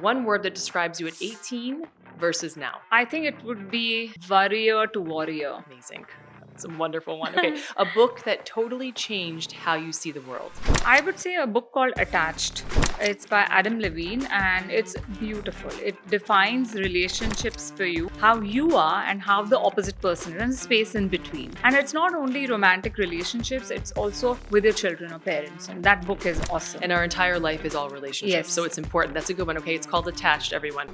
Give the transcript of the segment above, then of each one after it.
one word that describes you at 18 versus now. I think it would be worrier to warrior. Amazing. That's a wonderful one. Okay, a book that totally changed how you see the world. I would say a book called Attached. It's by Adam Levine and it's beautiful. It defines relationships for you, how you are and how the opposite person is, and the space in between. And it's not only romantic relationships, it's also with your children or parents. And that book is awesome. And our entire life is all relationships, Yes. so it's important. That's a good one. Okay, it's called Attached, everyone.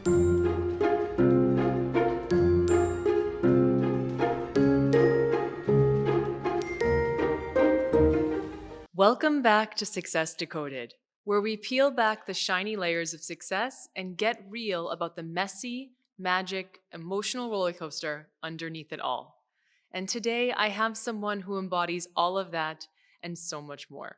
Welcome back to Success Decoded, where we peel back the shiny layers of success and get real about the messy, magic, emotional roller coaster underneath it all. And today I have someone who embodies all of that and so much more.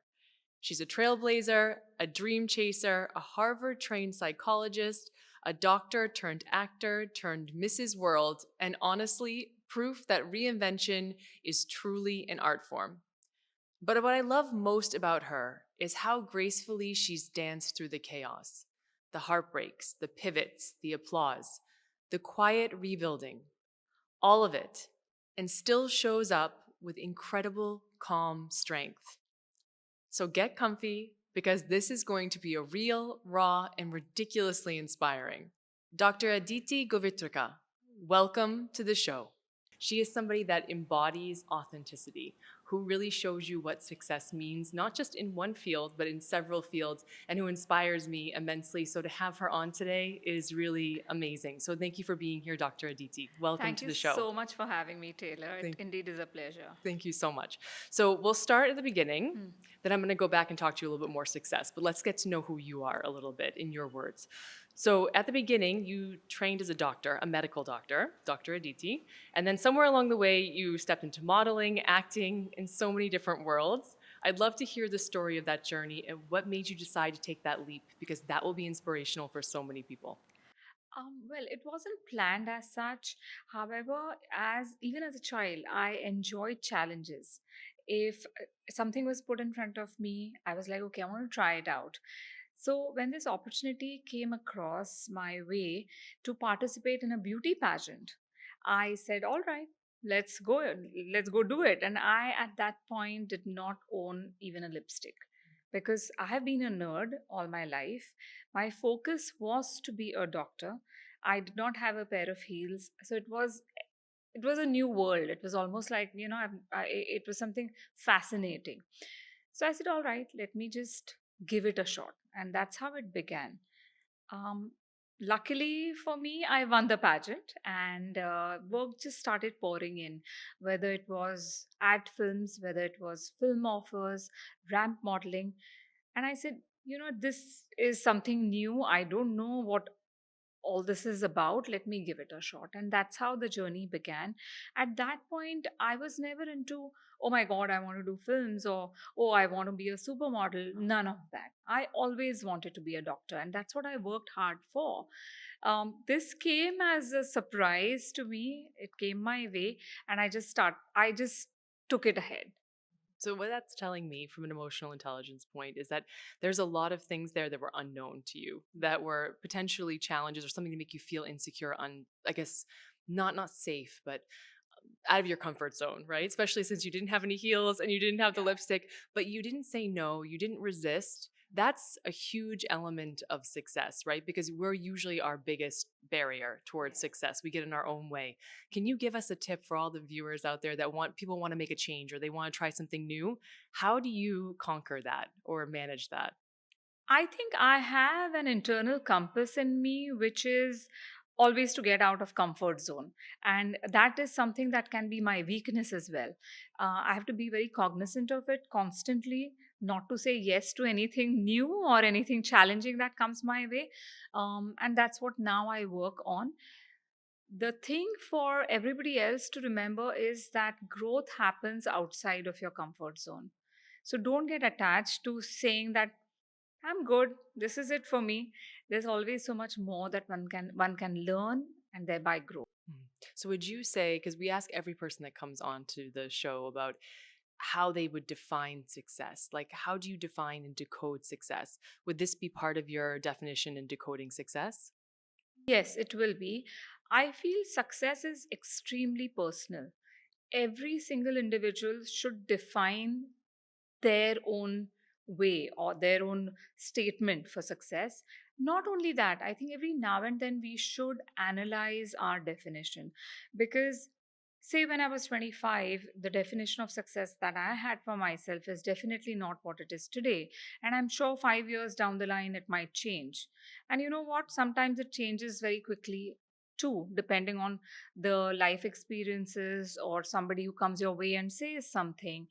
She's a trailblazer, a dream chaser, a Harvard-trained psychologist, a doctor turned actor turned Mrs. World, and honestly, proof that reinvention is truly an art form. But what I love most about her is how gracefully she's danced through the chaos, the heartbreaks, the pivots, the applause, the quiet rebuilding, all of it, and still shows up with incredible, calm strength. So get comfy, because this is going to be a real, raw, and ridiculously inspiring. Dr. Aditi Govitrikar, welcome to the show. She is somebody that embodies authenticity, who really shows you what success means, not just in one field, but in several fields, and who inspires me immensely. So to have her on today is really amazing. So thank you for being here, Dr. Aditi. Welcome to the show. Thank you so much for having me, Taylor. It indeed is a pleasure. Thank you so much. So we'll start at the beginning, then I'm going to go back and talk to you a little bit more success, but let's get to know who you are a little bit in your words. So at the beginning, you trained as a doctor, a medical doctor, Dr. Aditi, and then somewhere along the way, you stepped into modeling, acting in so many different worlds. I'd love to hear the story of that journey and what made you decide to take that leap, because that will be inspirational for so many people. Well, it wasn't planned as such. However, as even as a child, I enjoyed challenges. If something was put in front of me, I was like, okay, I want to try it out. So when this opportunity came across my way to participate in a beauty pageant, I said, all right, let's go do it. And I, at that point, did not own even a lipstick because I have been a nerd all my life. My focus was to be a doctor. I did not have a pair of heels, so it was a new world. It was almost like it was something fascinating. So I said, all right, let me just give it a shot, and that's how it began. Um, Luckily for me, I won the pageant, and work just started pouring in, whether it was ad films, whether it was film offers, ramp modeling. And I said, this is something new. I don't know what all this is about. Let me give it a shot. And that's how the journey began. At that point, I was never into, oh my God, I want to do films, or oh, I want to be a supermodel. None of that. I always wanted to be a doctor, and that's what I worked hard for. This came as a surprise to me. It came my way, and I just took it ahead. So what that's telling me from an emotional intelligence point is that there's a lot of things there that were unknown to you, that were potentially challenges or something to make you feel insecure, I guess not safe, but out of your comfort zone, right? Especially since you didn't have any heels and you didn't have the lipstick, but you didn't say no, you didn't resist. That's a huge element of success, right? Because we're usually our biggest barrier towards success. We get in our own way. Can you give us a tip for all the viewers out there that people want to make a change or they want to try something new? How do you conquer that or manage that? I think I have an internal compass in me, which is always to get out of comfort zone, and that is something that can be my weakness as well. I have to be very cognizant of it constantly, not to say yes to anything new or anything challenging that comes my way. And that's what now I work on. The thing for everybody else to remember is that growth happens outside of your comfort zone. So don't get attached to saying that I'm good, this is it for me. There's always so much more that one can learn and thereby grow. Mhm. So would you say, because we ask every person that comes on to the show about how they would define success. Like, how do you define and decode success? Would this be part of your definition in decoding success? Yes, it will be. I feel success is extremely personal. Every single individual should define their own way or their own statement for success. Not only that, I think every now and then we should analyze our definition because, say, when I was 25, the definition of success that I had for myself is definitely not what it is today. And I'm sure 5 years down the line, it might change. And you know what? Sometimes it changes very quickly too, depending on the life experiences or somebody who comes your way and says something,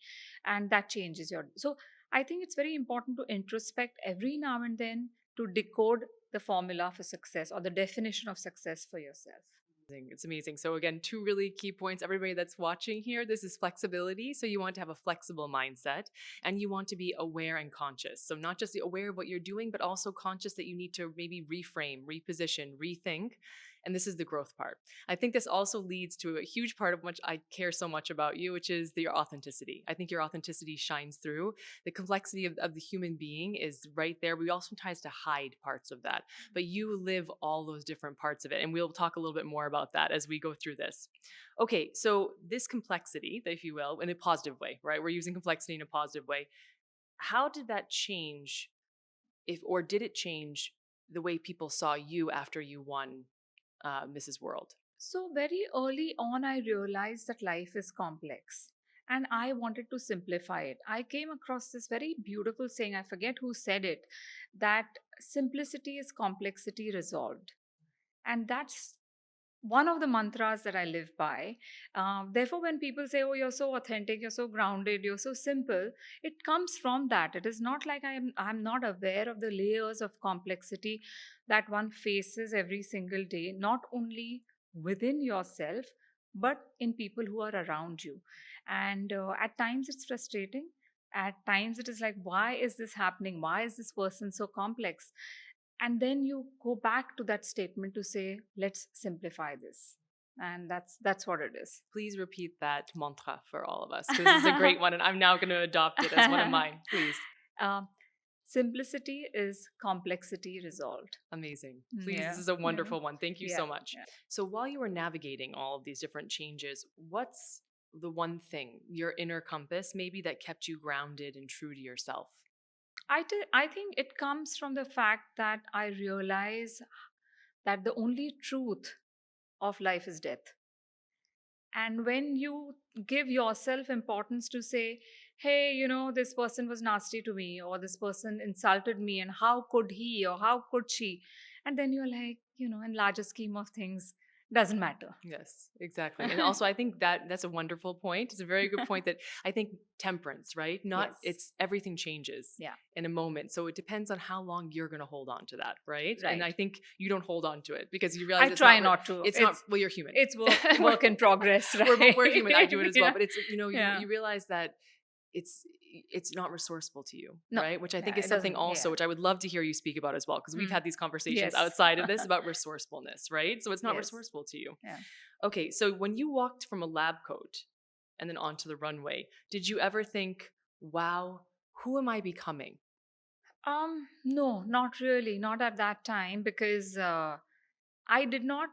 and that changes your. So I think it's very important to introspect every now and then to decode the formula for success or the definition of success for yourself. It's amazing. So again, two really key points. Everybody that's watching here, this is flexibility. So you want to have a flexible mindset and you want to be aware and conscious. So not just aware of what you're doing, but also conscious that you need to maybe reframe, reposition, rethink. And this is the growth part. I think this also leads to a huge part of which I care so much about you, which is your authenticity. I think your authenticity shines through. The complexity of the human being is right there. We also tries to hide parts of that, but you live all those different parts of it. And we'll talk a little bit more about that as we go through this. Okay, so this complexity, if you will, in a positive way, right? We're using complexity in a positive way. How did that change, if or did it change the way people saw you after you won Mrs. World? So, very early on, I realized that life is complex and I wanted to simplify it. I came across this very beautiful saying, I forget who said it, that simplicity is complexity resolved. And that's one of the mantras that I live by. Therefore, when people say, "Oh, you're so authentic, you're so grounded, you're so simple," it comes from that. It is not like I'm not aware of the layers of complexity that one faces every single day, not only within yourself, but in people who are around you. And at times it's frustrating. At times it is like, why is this happening? Why is this person so complex? And then you go back to that statement to say, let's simplify this. And that's what it is. Please repeat that mantra for all of us because this is a great one and I'm now going to adopt it as one of mine. Please. Um, Simplicity is complexity resolved. Amazing. Please, this Yeah. is a Yeah. wonderful one. Thank you Yeah. so much. Yeah. So, while you were navigating all of these different changes, what's the one thing, your inner compass, maybe that kept you grounded and true to yourself? I think it comes from the fact that I realize that the only truth of life is death. And when you give yourself importance to say, hey, this person was nasty to me, or this person insulted me, and how could he or how could she? And then you're like, in larger scheme of things, doesn't matter. Yes, exactly. And also I think that that's a wonderful point. It's a very good point that I think temperance, right? Not Yes. it's everything changes Yeah. in a moment. So it depends on how long you're going to hold on to that, right? And I Right. think you don't hold on to it because you I realize it's try not not to. it's not well you're human. It's work in progress, right? We're human. I do it as well, Yeah. but it's Yeah. you realize that it's it's not resourceful to you, No. right? Which I think Yeah, is it something doesn't. also Yeah. which I would love to hear you speak about as well because we've Mm. had these conversations Yes. outside of this about resourcefulness, right? So it's not Yes. resourceful to you. Yeah. Okay, so when you walked from a lab coat and then onto the runway, did you ever think, "Wow, who am I becoming?" No, not really, not at that time because I did not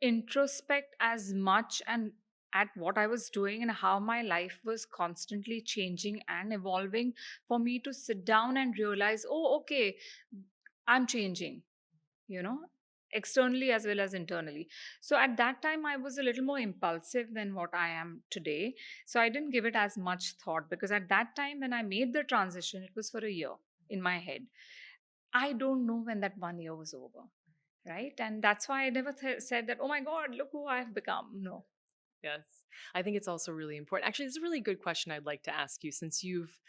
introspect as much and at what I was doing and how my life was constantly changing and evolving for me to sit down and realize, oh, okay, I'm changing, you know, externally as well as internally. So at that time, I was a little more impulsive than what I am today. So I didn't give it as much thought because at that time, when I made the transition, it was for a year in my head. I don't know when that 1 year was over, right? And that's why I never said that, oh my God, look who I've become. No. Yes. I think it's also really important. Actually, it's a really good question I'd like to ask you since you've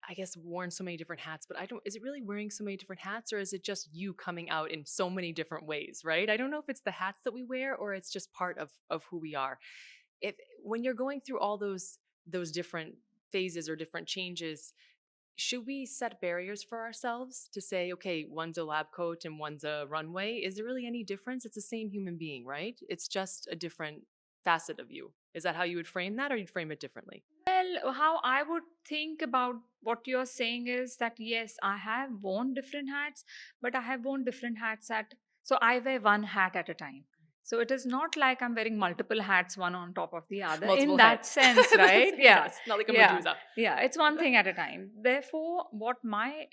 I guess worn so many different hats, but I don't is it really wearing so many different hats or is it just you coming out in so many different ways, right? I don't know if it's the hats that we wear or it's just part of who we are. If when you're going through all those different phases or different changes, should we set barriers for ourselves to say, okay, one's a lab coat and one's a runway? Is there really any difference? It's the same human being, right? It's just a different facet of you. Is that how you would frame that, or you'd frame it differently? Well, how I would think about what you're saying is that yes, I have worn different hats, but I have worn different hats so I wear one hat at a time. So it is not like I'm wearing multiple hats, one on top of the other, in Multiple that heads. sense, right? Yeah, Yes, not like a yeah, Medusa. yeah. It's one thing at a time. Therefore, what my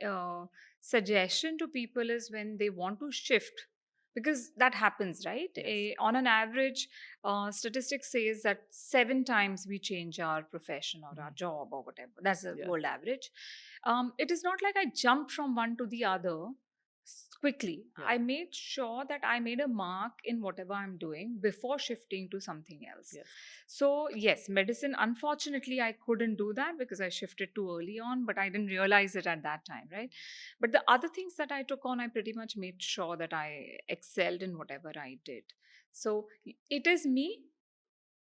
suggestion to people is when they want to shift, because that happens, right? Yes. On an average, statistics says that 7 times we change our profession or our job or whatever. That's the Yes. world average. It is not like I jumped from one to the other quickly. Yeah. I made sure that I made a mark in whatever I'm doing before shifting to something else. Yes. So, yes, medicine, unfortunately, I couldn't do that because I shifted too early on, but I didn't realize it at that time, right? But the other things that I took on, I pretty much made sure that I excelled in whatever I did. So, it is me.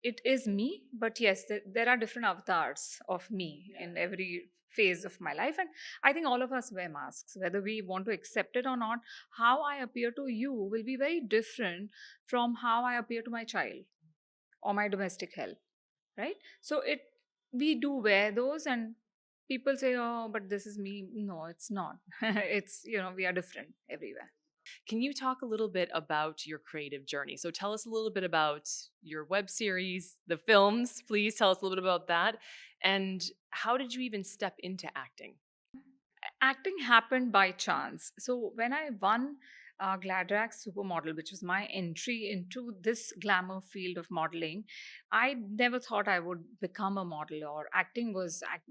It is me, but yes, there are different avatars of me in every phase of my life. And I think all of us wear masks, whether we want to accept it or not. How I appear to you will be very different from how I appear to my child or my domestic help, right? So we do wear those, and people say, oh, but this is me. No, it's not. It's, we are different everywhere. Can you talk a little bit about your creative journey? So tell us a little bit about your web series, the films, please tell us a little bit about that. And how did you even step into acting? Acting happened by chance. So when I won Gladrax Supermodel, which was my entry into this glamour field of modeling, I never thought I would become a model, or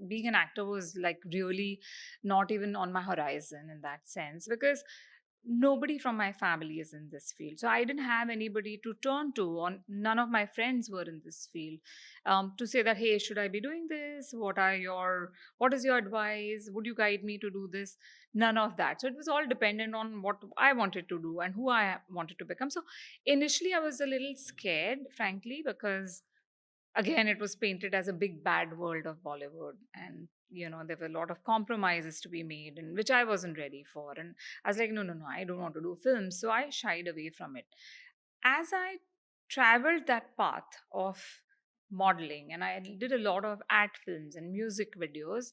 being an actor was like really not even on my horizon in that sense, because nobody from my family is in this field. So I didn't have anybody to turn to, or none of my friends were in this field, to say that, hey, should I be doing this? What is your advice? Would you guide me to do this? None of that. So it was all dependent on what I wanted to do and who I wanted to become. So initially I was a little scared, frankly, because again, it was painted as a big bad world of Bollywood, and there were a lot of compromises to be made, and which I wasn't ready for. And I was like, no, no, no, I don't want to do films. So I shied away from it. As I traveled that path of modeling, and I did a lot of ad films and music videos,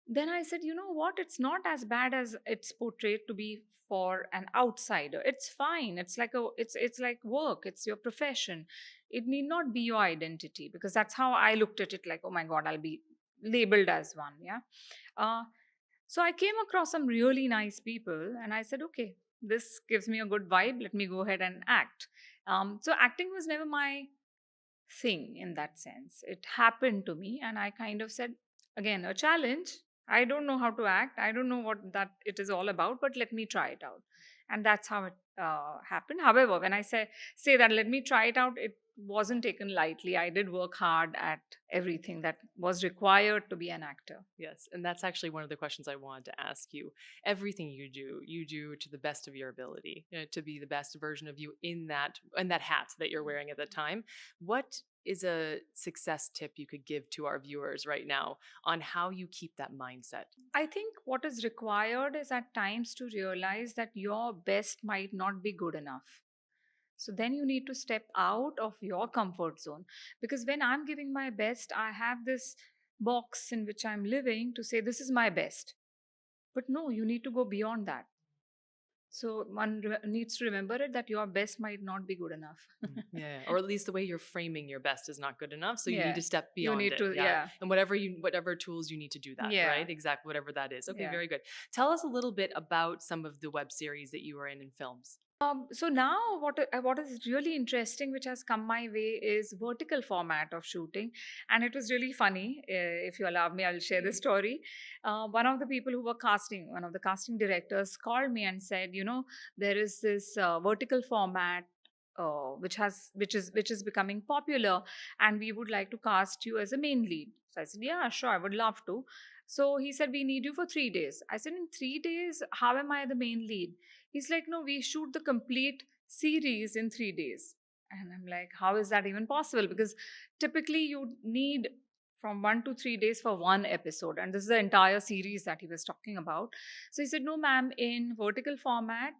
then I said, you know what, it's not as bad as it's portrayed to be for an outsider. It's fine. It's like work. It's your profession. It need not be your identity, because that's how I looked at it, like, oh my god, I'll be labeled as one. Yeah. uh, so I came across some really nice people, and I said, okay, this gives me a good vibe, let me go ahead and act. So acting was never my thing in that sense. It happened to me, and I kind of said, again, a challenge. I don't know how to act. I don't know what that it is all about, but let me try it out. And that's how it happened. However, when I say that let me try it out, it wasn't taken lightly. I did work hard at everything that was required to be an actor. Yes, and that's actually one of the questions I wanted to ask you. Everything you do to the best of your ability, to be the best version of you in that hat that you're wearing at the time. What is a success tip you could give to our viewers right now on how you keep that mindset? I think what is required is at times to realize that your best might not be good enough. So then you need to step out of your comfort zone. Because when I'm giving my best, I have this box in which I'm living to say, this is my best. But no, you need to go beyond that. So one needs to remember it, that your best might not be good enough. Yeah, or at least the way you're framing your best is not good enough, so you need Yeah. to step You beyond need it. to, Yeah, yeah. and whatever tools you need to do that, Yeah. right? Exactly, whatever that is. Okay, Yeah. very good. Tell us a little bit about some of the web series that you were in films. So now what is really interesting, which has come my way, is vertical format of shooting, and it was really funny. If you allow me, I'll share the story. One of the people who were casting, one of the casting directors, called me and said, there is this vertical format. Which is becoming popular, and we would like to cast you as a main lead. So I said, yeah, sure, I would love to. So he said, we need you for 3 days. I said, in 3 days, how am I the main lead? He's like, no, we shoot the complete series in 3 days. And I'm like, how is that even possible? Because typically you need from 1 to 3 days for one episode. And this is the entire series that he was talking about. So he said, no, ma'am, in vertical format,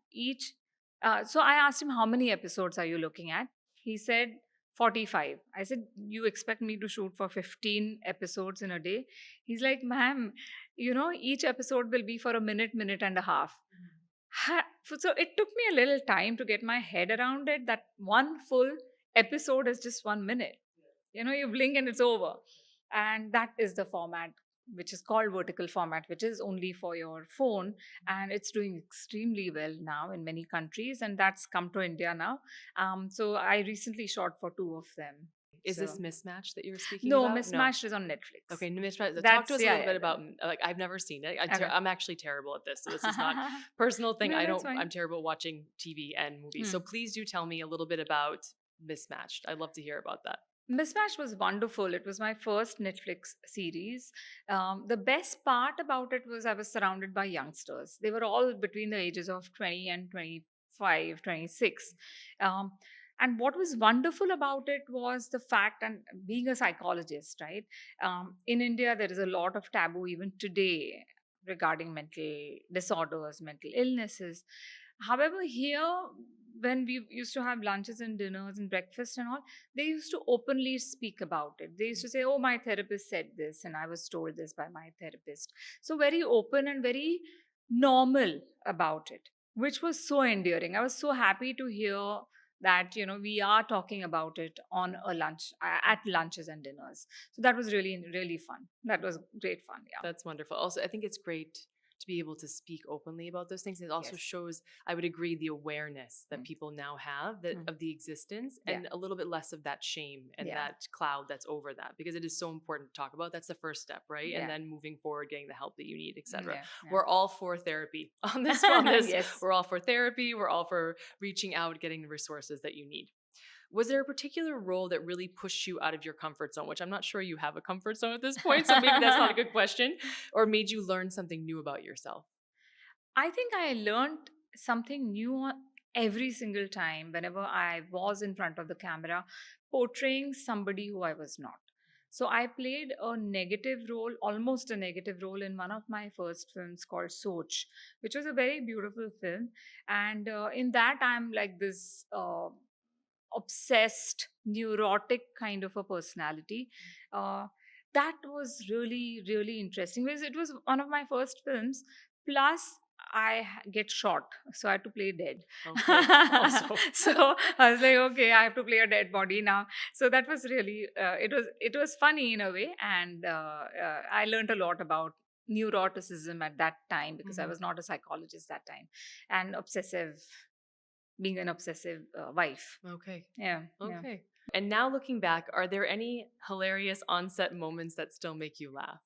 so I asked him, how many episodes are you looking at? He said, 45. I said, you expect me to shoot for 15 episodes in a day? He's like, ma'am, each episode will be for a minute, minute and a half. So it took me a little time to get my head around it, that one full episode is just 1 minute. You blink and it's over. And that is the format, which is called vertical format, which is only for your phone. And it's doing extremely well now in many countries. And that's come to India now. So I recently shot for two of them. Is this So Mismatch that you were speaking no, about? Mismatched is on Netflix. Okay, Mismatch. Talk That's to us a yeah, little bit yeah. about, like, I've never seen it. Okay. I'm actually terrible at this, so this is not personal thing. No, that's fine. I'm terrible watching TV and movies. So please do tell me a little bit about Mismatched. I'd love to hear about that. Mismatch was wonderful. It was my first Netflix series. The best part about it was I was surrounded by youngsters. They were all between the ages of 20 and 25, 26. Um, and what was wonderful about it was the fact, and being a psychologist, right? In India, there is a lot of taboo even today regarding mental disorders, mental illnesses. However, here, when we used to have lunches and dinners and breakfast and all, they used to openly speak about it. They used to say, oh, my therapist said this, and I was told this by my therapist. So, very open and very normal about it, which was so endearing. I was so happy to hear that we are talking about it on a lunch at lunches and dinners. So that was really, really fun. That was great fun. Yeah. That's wonderful. Also, I think it's great to be able to speak openly about those things. It also Yes. shows, I would agree, the awareness that people now have of the existence, and a little bit less of that shame and that cloud that's over that, because it is so important to talk about. That's the first step, right? And then moving forward, getting the help that you need, etc. We're all for therapy on this. Yes. We're all for therapy. We're all for reaching out, getting the resources that you need. Was there a particular role that really pushed you out of your comfort zone, which I'm not sure you have a comfort zone at this point, so maybe that's not a good question, or made you learn something new about yourself? I think I learned something new every single time whenever I was in front of the camera, portraying somebody who I was not. So I played a negative role, almost a negative role, in one of my first films called Soch, which was a very beautiful film. And in that, I'm like this obsessed, neurotic kind of a personality. Uh, that was really, really interesting because it was one of my first films. Plus, get shot, so I had to play dead. Okay. Also. So I was like, okay, I have to play a dead body now. So that was really, it was funny in a way, and I learned a lot about neuroticism at that time because I was not a psychologist that time, and being an obsessive wife. Okay. Yeah. Okay. And now looking back, are there any hilarious on-set moments that still make you laugh?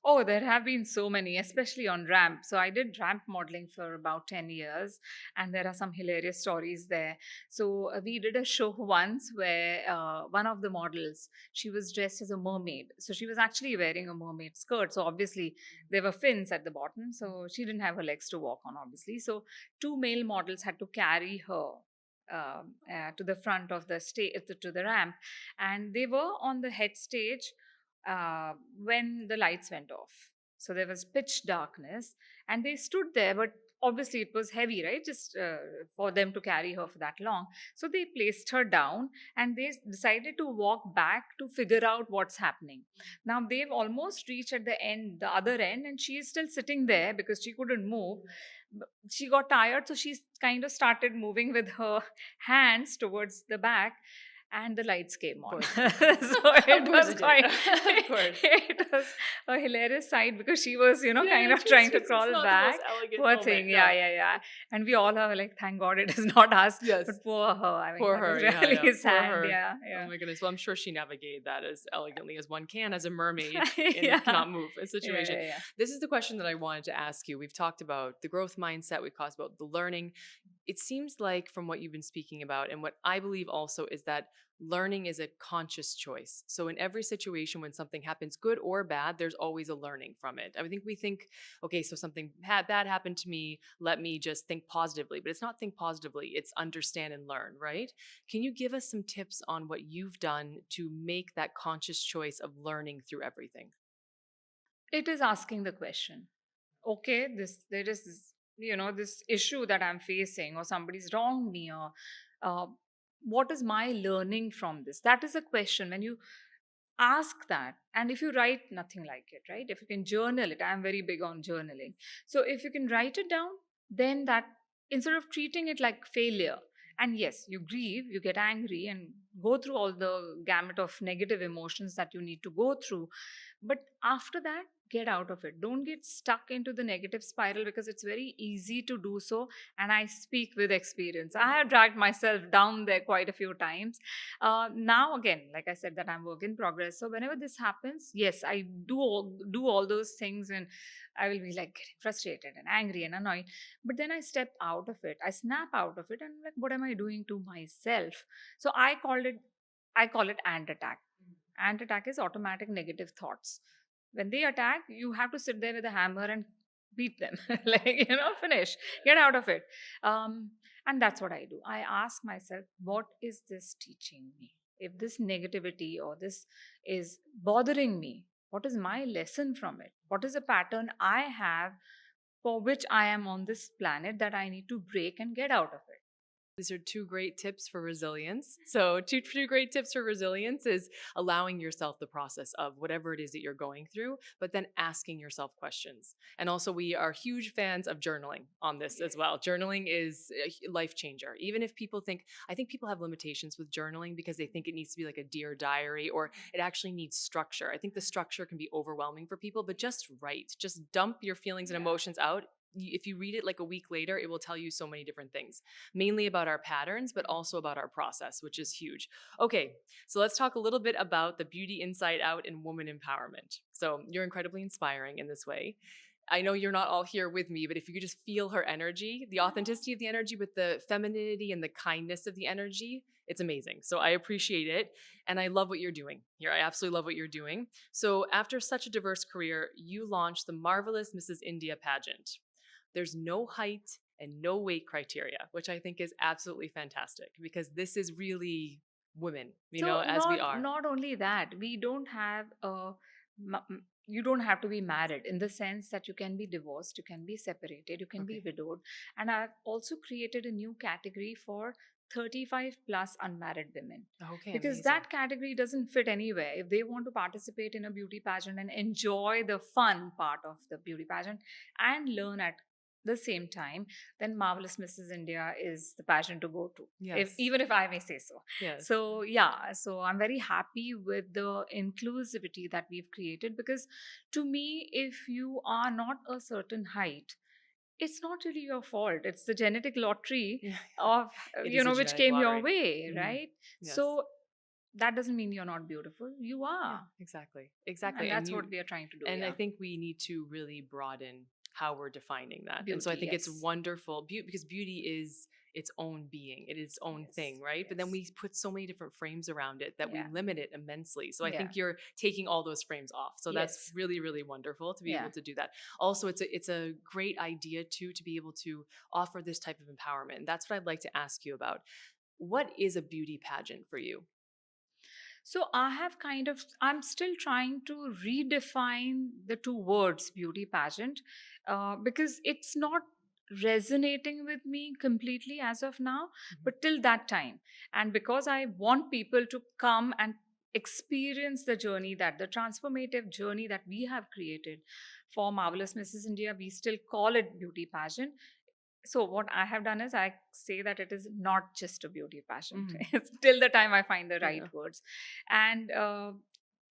Oh, there have been so many, especially on ramp. So I did ramp modeling for about 10 years, and there are some hilarious stories there. So we did a show once where one of the models, she was dressed as a mermaid. So she was actually wearing a mermaid skirt. So obviously there were fins at the bottom. So she didn't have her legs to walk on, obviously. So two male models had to carry her to the front of the stage, to the ramp. And they were on the head stage when the lights went off. So there was pitch darkness, and they stood there, but obviously it was heavy, right? Just for them to carry her for that long. So they placed her down and they decided to walk back to figure out what's happening. Now they've almost reached at the end, the other end, and she is still sitting there because she couldn't move. She got tired, so she kind of started moving with her hands towards the back, and the lights came on. So it was quite, it was a hilarious sight because she was, kind of trying to crawl back. Poor thing, yeah. And we all are like, thank God it is not us. Yes. But poor her. I mean, Poor that her, was really sad. Poor her. Yeah. Oh my goodness. Well, I'm sure she navigated that as elegantly as one can as a mermaid in a cannot move situation. Yeah. This is the question that I wanted to ask you. We've talked about the growth mindset. We've talked about the learning. It seems like, from what you've been speaking about, and what I believe also, is that learning is a conscious choice. So in every situation, when something happens, good or bad, there's always a learning from it. I think we think, okay, so something bad happened to me, let me just think positively. But it's not think positively, it's understand and learn, right? Can you give us some tips on what you've done to make that conscious choice of learning through everything? It is asking the question, okay, there is this, this issue that I'm facing, or somebody's wronged me, or what is my learning from this? That is a question. When you ask that, and if you write, nothing like it, right? If you can journal it, I'm very big on journaling. So if you can write it down, then that, instead of treating it like failure, and yes, you grieve, you get angry and go through all the gamut of negative emotions that you need to go through, but after that, get out of it. Don't get stuck into the negative spiral, because it's very easy to do so. And I speak with experience. I have dragged myself down there quite a few times. Now, again, like I said, that I'm work in progress. So whenever this happens, yes, I do all those things, and I will be like getting frustrated and angry and annoyed. But then I step out of it. I snap out of it, and like, what am I doing to myself? So I call it ant attack. Ant attack is automatic negative thoughts. When they attack, you have to sit there with a hammer and beat them, like, finish, get out of it. Um, and that's what I do. I ask myself, what is this teaching me? If this negativity or this is bothering me, what is my lesson from it? What is a pattern I have for which I am on this planet that I need to break and get out of it? These are two great tips for resilience. So, two great tips for resilience is allowing yourself the process of whatever it is that you're going through, but then asking yourself questions. And also, we are huge fans of journaling on this as well. Journaling is a life changer. Even if people think, I think people have limitations with journaling because they think it needs to be like a Dear Diary or it actually needs structure. I think the structure can be overwhelming for people, but just write, just dump your feelings and emotions out. If you read it like a week later, it will tell you so many different things, mainly about our patterns, but also about our process, which is huge. Okay, so let's talk a little bit about the beauty inside out and woman empowerment. So you're incredibly inspiring in this way. I know you're not all here with me, but if you could just feel her energy, the authenticity of the energy with the femininity and the kindness of the energy, it's amazing. So I appreciate it. And I love what you're doing here. I absolutely love what you're doing. So after such a diverse career, you launched the marvelous Mrs. India pageant. There's no height and no weight criteria, which I think is absolutely fantastic because this is really women, So as we are. not only that, we don't have a you don't have to be married, in the sense that you can be divorced, you can be separated, you can be Okay. widowed. And I've also created a new category for 35 plus unmarried women, Okay, because amazing. that category doesn't fit anywhere. If they want to participate in a beauty pageant and enjoy the fun part of the beauty pageant and learn at the same time, then Marvelous Mrs. India is the pageant to go to, if, Yes. even if I may say so. Yes. So yeah, so I'm very happy with the inclusivity that we've created, because to me, if you are not a certain height, it's not really your fault. It's the genetic lottery Yeah. of, It is a which genetic came your lottery. way, Mhm. right? Yes. So that doesn't mean you're not beautiful. You Yeah, are. exactly. And Exactly. that's what we are trying to do. And I Yeah. think we need to really broaden how we're defining that. And so I Beauty, think it's yes. wonderful because beauty is its own being, it is its own Yes. thing, right? But then Yes. we put so many different frames around it that we Yeah. limit it immensely. So I Yeah. think you're taking all those frames off. So that's Yes. really, really wonderful to be Yeah. able to do that. Also, it's a great idea too to be able to offer this type of empowerment. And that's what I'd like to ask you about. What is a beauty pageant for you? So I'm still trying to redefine the two words beauty pageant, because it's not resonating with me completely as of now, Mhm. but till that time. And because I want people to come and experience the journey, that the transformative journey that we have created for Marvelous Mrs. India, we still call it beauty pageant. So what I have done is I say that it is not just a beauty pageant. Mhm. It's till the time I find the right Yeah. words, and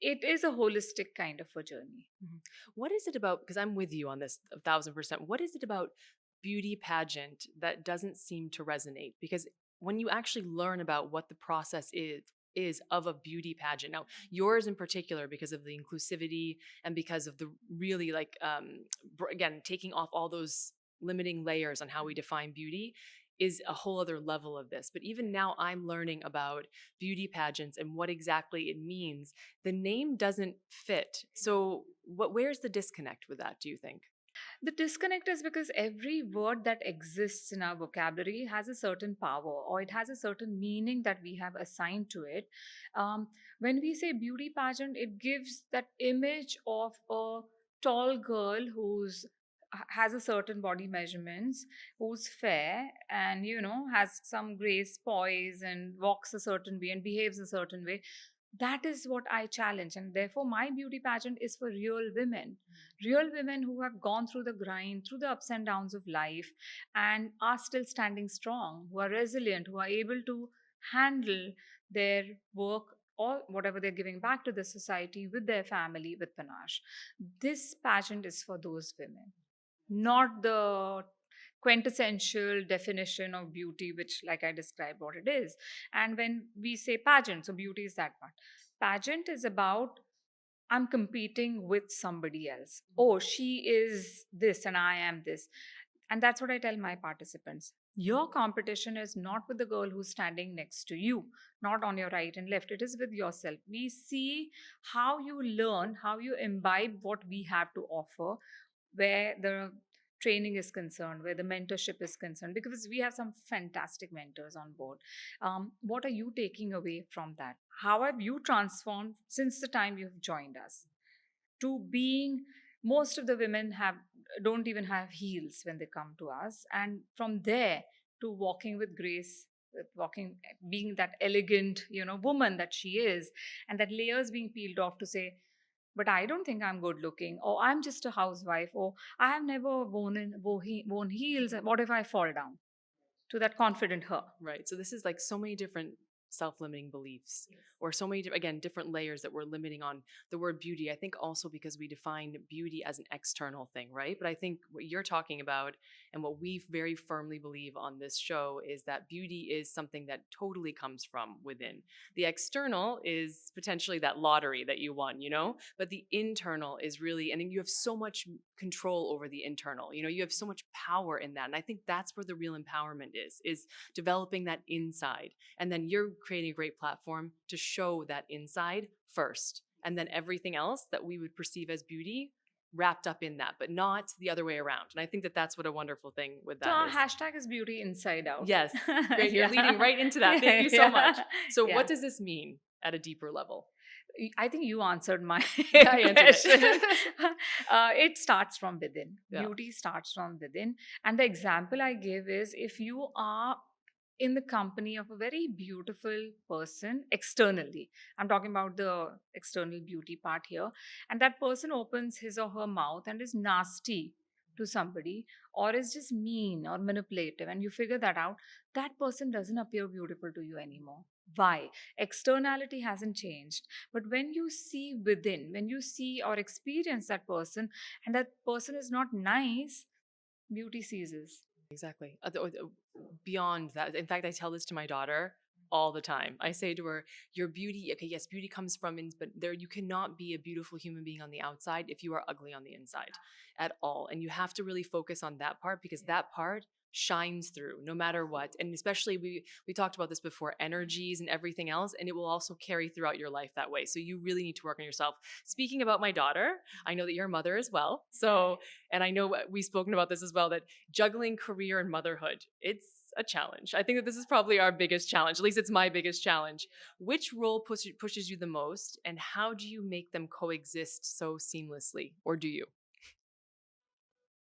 it is a holistic kind of a journey. Mhm. What is it about? Because I'm with you on this 1,000%. What is it about beauty pageant that doesn't seem to resonate? Because when you actually learn about what the process is of a beauty pageant, now yours in particular, because of the inclusivity and because of the really like again taking off all those limiting layers on how we define beauty is a whole other level of this. But even now, I'm learning about beauty pageants and what exactly it means. The name doesn't fit. So where's the disconnect with that, do you think? The disconnect is because every word that exists in our vocabulary has a certain power, or it has a certain meaning that we have assigned to it. When we say beauty pageant, it gives that image of a tall girl whose has a certain body measurements, who's fair and has some grace, poise, and walks a certain way and behaves a certain way. That is what I challenge, and therefore my beauty pageant is for real women who have gone through the grind, through the ups and downs of life, and are still standing strong, who are resilient, who are able to handle their work or whatever they're giving back to the society with their family with panache. This pageant is for those women, not the quintessential definition of beauty, which, like I described, what it is. And when we say pageant, so beauty is that part. Pageant is about I'm competing with somebody else. Oh, she is this and I am this. And that's what I tell my participants. Your competition is not with the girl who's standing next to you, not on your right and left. It is with yourself. We see how you learn, how you imbibe what we have to offer, where the training is concerned, where the mentorship is concerned, because we have some fantastic mentors on board. What are you taking away from that? How have you transformed since the time you've joined us to being, most of the women have don't even have heels when they come to us, and from there to walking with grace, with walking, being that elegant woman that she is, and that layers being peeled off to say, but I don't think I'm good looking, or I'm just a housewife, or I have never worn heels. What if I fall down? To that confident her. Right. So this is like so many different self-limiting beliefs, or so many again different layers that we're limiting on the word beauty. I think also because we define beauty as an external thing, right? But I think what you're talking about and what we very firmly believe on this show is that beauty is something that totally comes from within. The external is potentially that lottery that you won, but the internal is really, and you have so much control over the internal, you have so much power in that. And I think that's where the real empowerment is developing that inside. And then you're creating a great platform to show that inside first. And then everything else that we would perceive as beauty wrapped up in that, but not the other way around. And I think that that's what a wonderful thing with So that our is. hashtag is beauty inside out. Yes. Great. You're Yeah. leading right into that. Thank you so Yeah. much. So Yeah. what does this mean at a deeper level? I think you answered my Yeah, I answered question. it. It starts from within. Yeah. Beauty starts from within. And the example I give is, if you are in the company of a very beautiful person externally, I'm talking about the external beauty part here, and that person opens his or her mouth and is nasty to somebody, or is just mean or manipulative, and you figure that out, that person doesn't appear beautiful to you anymore. Why? Externality hasn't changed. But when you see within, when you see or experience that person, and that person is not nice, beauty ceases. Exactly. Beyond that, in fact, I tell this to my daughter all the time. I say to her, your beauty, okay, yes, beauty comes from, but there, you cannot be a beautiful human being on the outside if you are ugly on the inside at all. And you have to really focus on that part, because that part shines through no matter what. And especially we talked about this before, energies and everything else, and it will also carry throughout your life that way. So you really need to work on yourself. Speaking about my daughter, I know that you're a mother as well. So, and I know we've spoken about this as well, that juggling career and motherhood, it's a challenge. I think that this is probably our biggest challenge. At least it's my biggest challenge. Which role pushes you the most, and how do you make them coexist so seamlessly, or do you?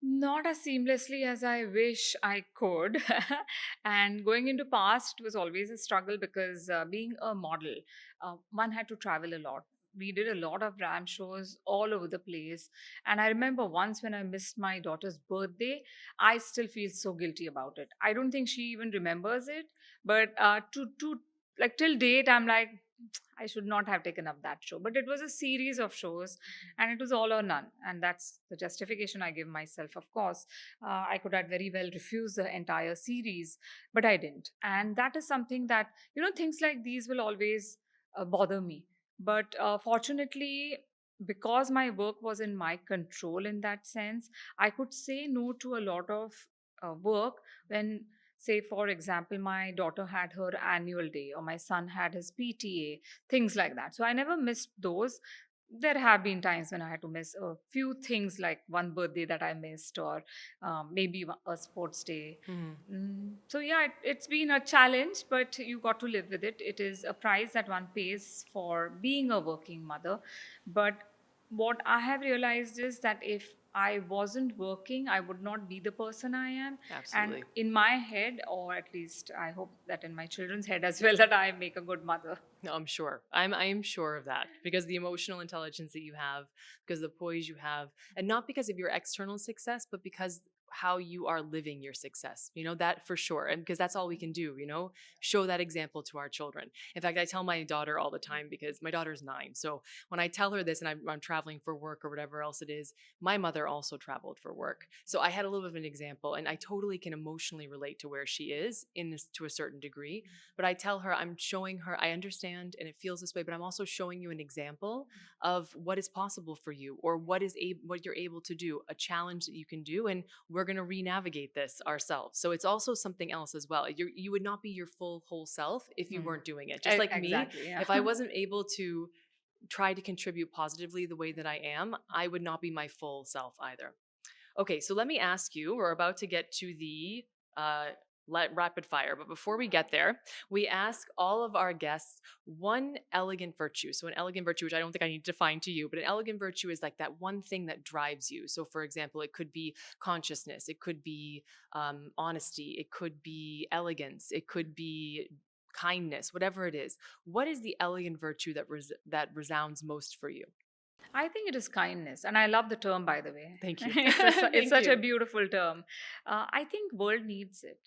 Not as seamlessly as I wish I could. And going into past was always a struggle, because being a model, one had to travel a lot. We did a lot of ram shows all over the place. And I remember once when I missed my daughter's birthday, I still feel so guilty about it. I don't think she even remembers it. But to like till date, I'm like, I should not have taken up that show. But it was a series of shows, and it was all or none. And that's the justification I give myself. Of course, I could have very well refused the entire series, but I didn't. And that is something that, things like these will always bother me. But fortunately, because my work was in my control in that sense, I could say no to a lot of work when, say, for example, my daughter had her annual day, or my son had his PTA, things like that. So I never missed those. There have been times when I had to miss a few things, like one birthday that I missed, or maybe a sports day. So yeah, it's been a challenge, but you got to live with it. It is a price that one pays for being a working mother. But what I have realized is that if I wasn't working, I would not be the person I am. And Absolutely. in my head, or at least I hope that in my children's head as well, that I make a good mother. No, I'm sure. I am sure of that because the emotional intelligence that you have, because the poise you have, and not because of your external success, but because how you are living your success. You know, that for sure. And because that's all we can do, you know, show that example to our children. In fact, I tell my daughter all the time because my daughter's 9. So when I tell her this and I'm traveling for work or whatever else it is, my mother also traveled for work. So I had a little bit of an example and I totally can emotionally relate to where she is to a certain degree. But I tell her, I'm showing her, I understand and it feels this way, but I'm also showing you an example of what is possible for you or what you're able to do, a challenge that you can do. And we're going to re-navigate this ourselves. So it's also something else as well. You would not be your full whole self if you weren't doing it. Just like me, Exactly, yeah. if I wasn't able to try to contribute positively the way that I am, I would not be my full self either. Okay, so let me ask you, we're about to get to the uh, rapid fire, but before we get there, we ask all of our guests one elegant virtue. So, an elegant virtue, which I don't think I need to define to you, but an elegant virtue is like that one thing that drives you. So, for example, it could be consciousness, it could be honesty, it could be elegance, it could be kindness, whatever it is. What is the elegant virtue that resounds most for you? I think it is kindness, and I love the term, by the way. Thank you. It's Thank such a you. beautiful term. I think world needs it,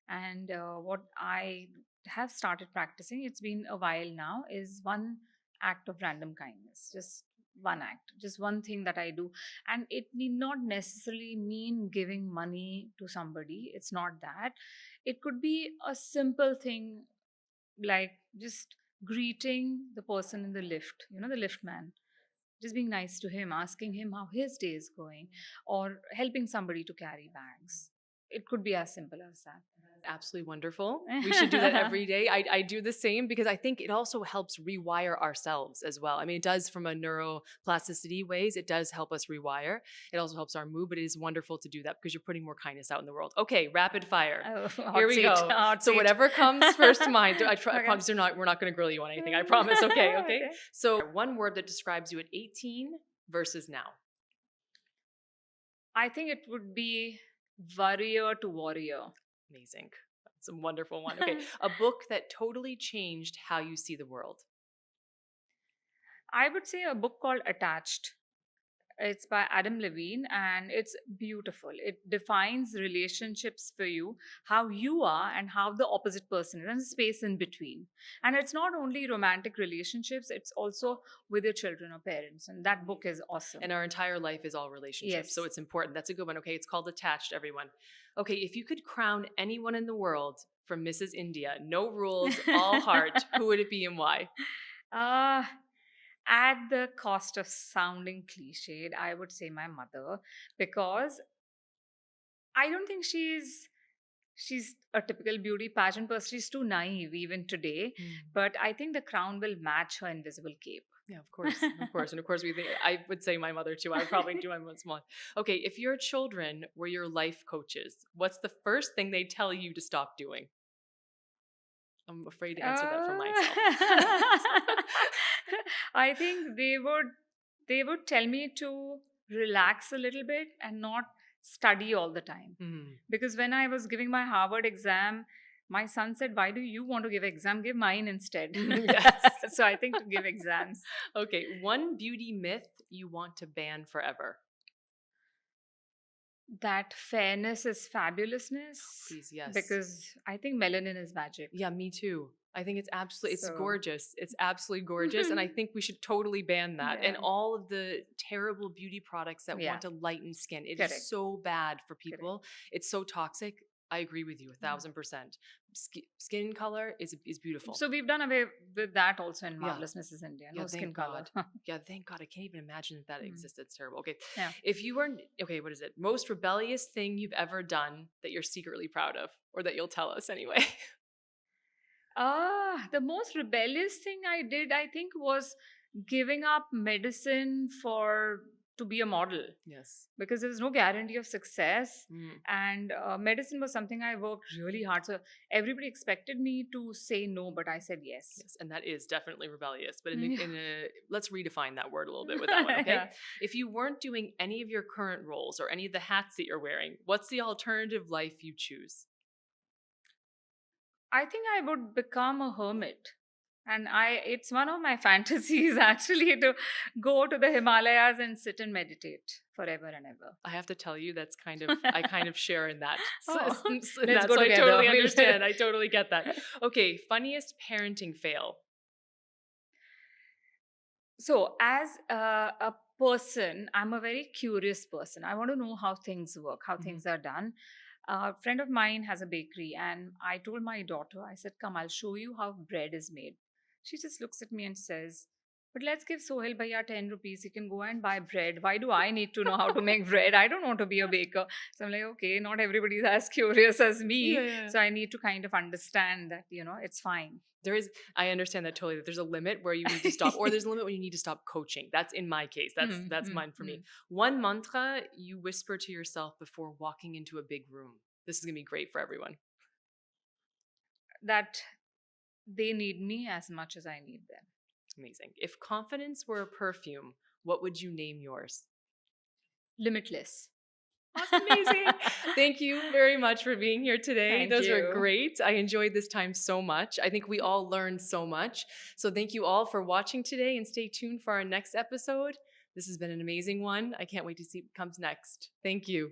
and what I have started practicing, it's been a while now, is one act of random kindness. Just one act, just one thing that I do, and it need not necessarily mean giving money to somebody. It's not that. It could be a simple thing like just greeting the person in the lift. You know, the lift man, just being nice to him, asking him how his day is going, or helping somebody to carry bags. It could be as simple as Absolutely wonderful. We should do that that. every day. I do the same because I think it also helps rewire ourselves as well. I mean, it does from a neuroplasticity ways. It does help us rewire. It also helps our mood, but it is wonderful to do that because you're putting more kindness out in the world. Okay, rapid fire. Oh, Here hot we seat, go. hot So seat. whatever comes first to mind. I Okay. promise we're not going to grill you on anything. I promise. Okay, okay. Okay. So one word that describes you at 18 versus now. I think it would be worrier to warrior. Amazing. That's a wonderful one. Okay, a book that totally changed how you see the world. I would say a book called Attached. It's by Adam Levine and it's beautiful. It defines relationships for you, how you are and how the opposite person is, and the space in between. And it's not only romantic relationships, it's also with your children or parents. And that book is awesome. And our entire life is all relationships. So Yes. it's important. That's a good one. Okay, it's called Attached, everyone. Okay, if you could crown anyone in the world from Mrs. India, no rules, all heart, who would it be and why? Uh, at the cost of sounding cliched, I would say my mother, because I don't think she's a typical beauty pageant person. She's too naive even today. But I think the crown will match her invisible cape. Yeah, of course, of course, and of course, we think I would say my mother too. I would probably do my most one. Okay, if your children were your life coaches, what's the first thing they tell you to stop doing? I'm afraid to answer that for myself. I think they would tell me to relax a little bit and not study all the time. Because when I was giving my Harvard exam, my son said, "Why do you want to give exam? Give mine instead." Yes. So I think to give exams. Okay, one beauty myth you want to ban forever. That fairness is fabulousness. Please, yes. Because I think melanin is magic. Yeah, me too. I think it's absolutely, it's So- gorgeous. It's absolutely gorgeous. And I think we should totally ban that. And Yeah. all of the terrible beauty products that Yeah. want to lighten skin. It Correct. is so bad for people. It's so toxic. I agree with you 1,000%. Skin color is beautiful. So we've done away with that also in Yeah. Marvelous Mrs. India. No Yeah, skin thank color. God. Yeah, thank God. I can't even imagine that existed. It's terrible. Okay. Yeah. If you were, okay, what is it? Most rebellious thing you've ever done that you're secretly proud of, or that you'll tell us anyway. The most rebellious thing I did, I think, was giving up medicine for to be a model Yes. because there was no guarantee of success. Mm. And medicine was something I worked really hard. So everybody expected me to say no, but I said yes. Yes, and that is definitely rebellious. But Yeah. let's redefine that word a little bit with that one, okay? Yeah. If you weren't doing any of your current roles or any of the hats that you're wearing, what's the alternative life you choose? I think I would become a hermit. And it's one of my fantasies actually to go to the Himalayas and sit and meditate forever and ever. I have to tell you, I kind of share in that. Oh, In let's that, go so I together. totally We'll- understand. I totally get that. Okay, funniest parenting fail. So, as a person, I'm a very curious person. I want to know how things work, how things are done. A friend of mine has a bakery, and I told my daughter, I said, "Come, I'll show you how bread is made." She just looks at me and says, "But let's give Sohail Bhaiya 10 rupees. He can go and buy bread. Why do I need to know how to make bread? I don't want to be a baker." So I'm like, okay, not everybody is as curious as me. Yeah. So I need to kind of understand that, it's fine. I understand that totally, that there's a limit where you need to stop, or there's a limit when you need to stop coaching. That's in my case. That's mine for me. One mantra you whisper to yourself before walking into a big room. This is gonna be great for everyone. That they need me as much as I need them. Amazing. If confidence were a perfume, what would you name yours? Limitless. That's amazing. Thank you very much for being here today. Thank Those were you. great. I enjoyed this time so much. I think we all learned so much. So thank you all for watching today, and stay tuned for our next episode. This has been an amazing one. I can't wait to see what comes next. Thank you.